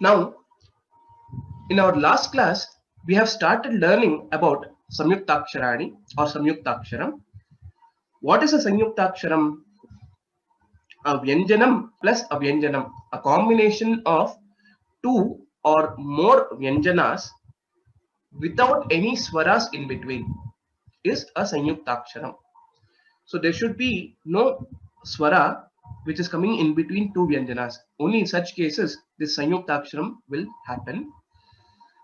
Now, in our last class, we have started learning about Samyuktaksharani or Samyuktaksharam. What is a Samyuktaksharam? A Vyanjanam plus a Vyanjanam, a combination of two or more Vyanjanas without any swaras in between is a Samyuktaksharam. So there should be no swara which is coming in between two Vyanjanas. Only in such cases this Samyuktaksharam will happen.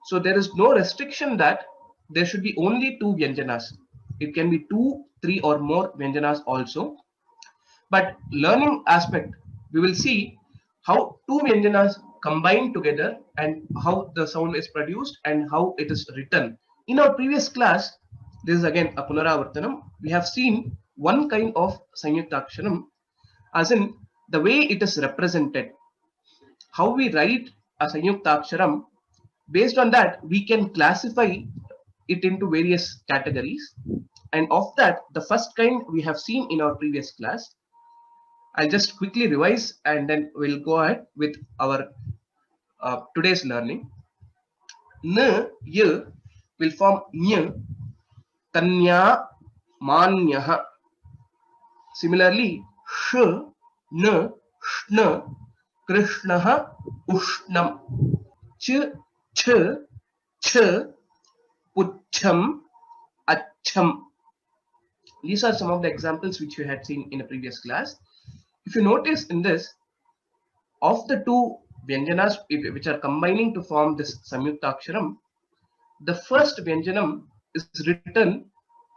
So there is no restriction that there should be only two Vyanjanas. It can be two, three or more Vyanjanas also. But learning aspect, we will see how two Vyanjanas combine together and how the sound is produced and how it is written. In our previous class, this is again a Punaravartanam, we have seen one kind of Samyuktaksharam, as in the way it is represented. How we write a Samyuktaksharam, based on that, we can classify it into various categories. And of that, the first kind we have seen in our previous class. I'll just quickly revise and then we'll go ahead with our today's learning. N, y will form ny, kanya, manyaha. Similarly, sh, n, shna, krishnaha, ushnam. Ch, ch, ch, pucham, acham. These are some of the examples which we had seen in a previous class. If you notice in this, of the two Vyanjanas which are combining to form this Samyuktaksharam, the first Vyanjanam is written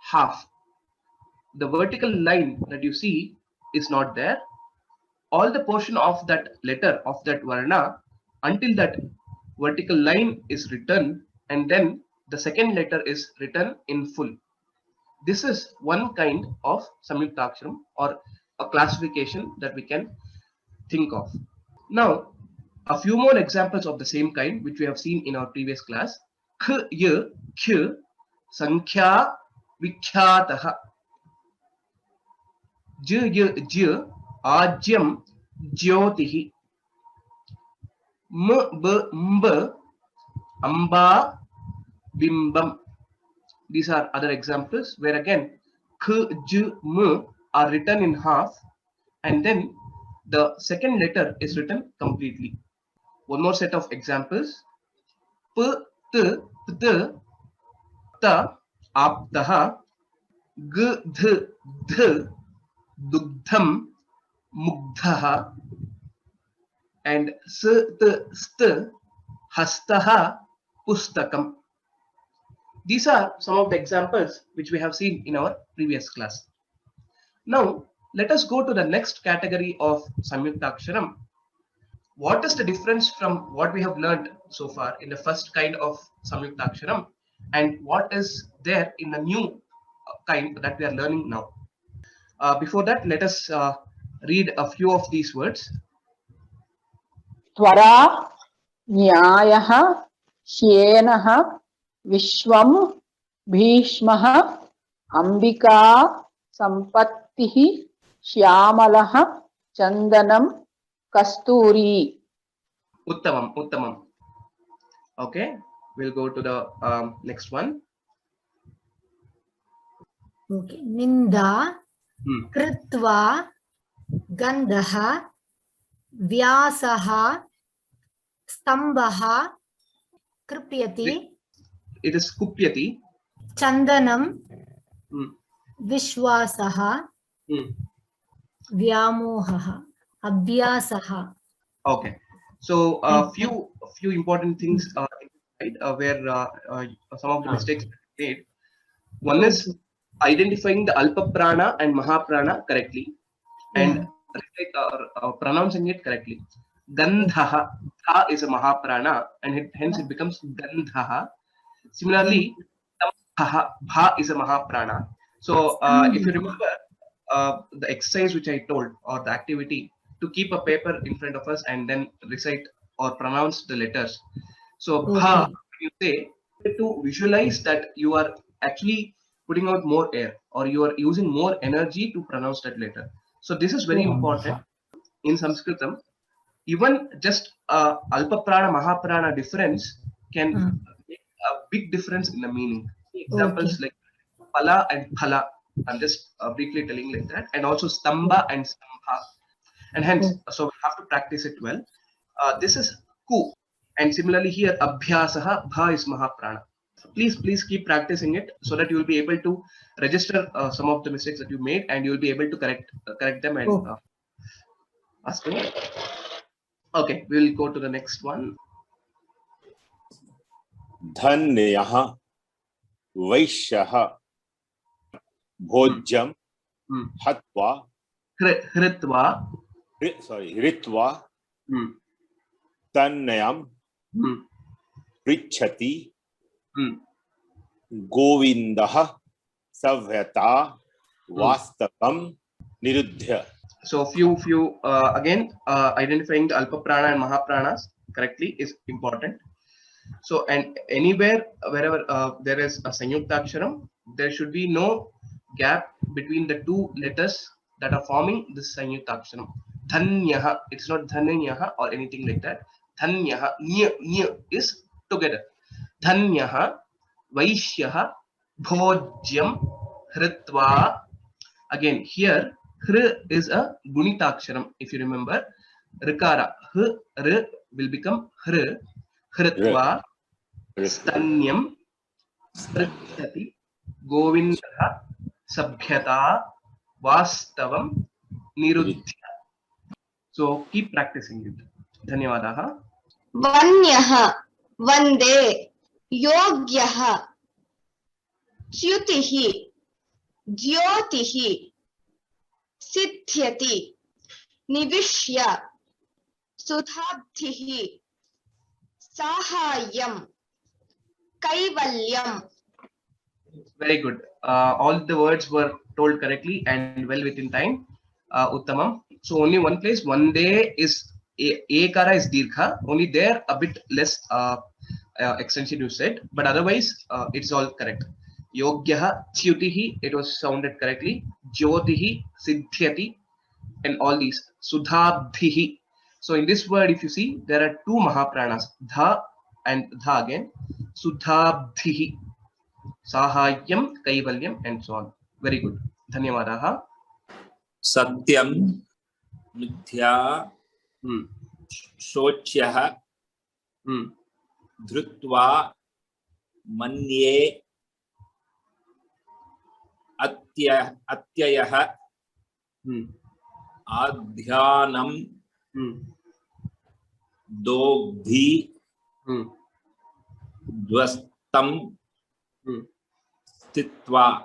half. The vertical line that you see is not there. All the portion of that letter of that Varna until that vertical line is written and then the second letter is written in full. This is one kind of Samyuktaksharam or a classification that we can think of. Now, a few more examples of the same kind which we have seen in our previous class. K, y, kh, sankhya, vikhyataha. J, y, j, ajyam, jyotihi. M, b, mb, amba, bimbam. These are other examples where again k, j, m are written in half and then the second letter is written completely. One more set of examples. P, t, pt, ta, aptaha, g, th, th, dugdham, mugdhaha, and s, t, st, hastaha, pustakam. These are some of the examples which we have seen in our previous class. Now, let us go to the next category of Samyuktaksharam. What is the difference from what we have learned so far in the first kind of Samyuktaksharam and what is there in the new kind that we are learning now? Before that, let us read a few of these words. Twara, Nyayaha, Shyenaha, Vishwam, Bhishmaha, Ambika, Sampattihi, Shyamalaha, Chandanam, Kasturi. Uttamam, Uttamam. Okay, we'll go to the next one. Okay. Ninda, Kritva, Gandhaha, Vyasaha, Stambhaha, Kripyati. It is Kupyati. Chandanam, Vishwasaha, Vyamohaha, Abhyasaha. Okay, so a few important things where some of the mistakes made. One is identifying the Alpa Prana and Mahaprana correctly and pronouncing it correctly. Gandhaha, Tha is a Mahaprana and hence it becomes Gandhaha. Similarly, Bha is a Mahaprana. So if you remember the exercise which I told or the activity to keep a paper in front of us and then recite or pronounce the letters. So Bha, when you say to visualize that you are actually putting out more air or you are using more energy to pronounce that letter. So this is very important in Sanskritam. even just alpa prana mahaprana difference can make a big difference in the meaning. Examples like pala and phala. I'm just briefly telling like that, and also stamba and stambha, and hence so we have to practice it well. This is ku, and similarly here abhyasaha, bha is mahaprana. Please keep practicing it so that you will be able to register some of the mistakes that you made, and you will be able to correct them and ask them. Okay, we will go to the next one. धन्यः वैश्यः भोज्यं हत्वा हृत्वा तन्नयं पृच्छति गोविन्दः सभ्यता वास्तवं निरुध्य. So few again identifying the alpa prana and mahapranas correctly is important. So, and anywhere wherever there is a sanyuktaksharam, there should be no gap between the two letters that are forming this sanyuktaksharam. Dhanyaha, it's not dhanyaha or anything like that. Dhanyaha, nya is together. Dhanyaha, vaishyaha, bhojyam, hritva. Again here, hr is a gunitaksharam. If you remember, rikara, h, r will become hr. Hritva, stanyam, prithyati, govindah, sabhyata, vastavam, niruddhya. So keep practicing it. Dhanyavadaha. Vanyaha, vande, yogyaha, च्युतिः, ज्योतिः, सिद्ध्यति, निविश्य, सुधाब्धिः, साहाय्यं, Kaivalyam. Very good. All the words were told correctly and well within time. Uttamam. So only one place. One day is ekara is dirgha. Only there a bit less extension you said, but otherwise it's all correct. Yogyaha চ্যুতিः, it was sounded correctly. Jyotihi Siddhyati, and all these. Sudhabdhihi. So in this word, if you see, there are two mahapranas, dha and dha again. Sudhabdhihi, Sahayyam, Kaivalyam, and so on. Very good. Dhanyavadaha. Satyam, Mithya, Shocyah, Dhrutva, Manye, Atyayah, Adhyanam, Dogdhi, Dvastam, Stitva.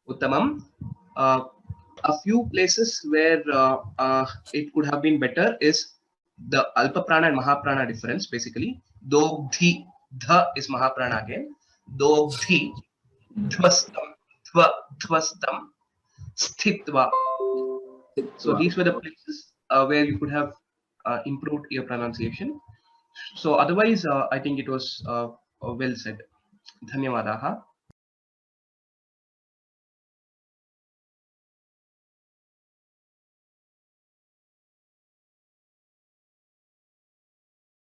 Uttamam. A few places where it could have been better is the alpa prana and mahaprana difference. Basically, dogdhi, dha is mahaprana again. Dogdhi, dhvastam, dhvastam, sthitva. So these were the places where you could have improved your pronunciation. So otherwise, I think it was well said. Dhanyavadaha.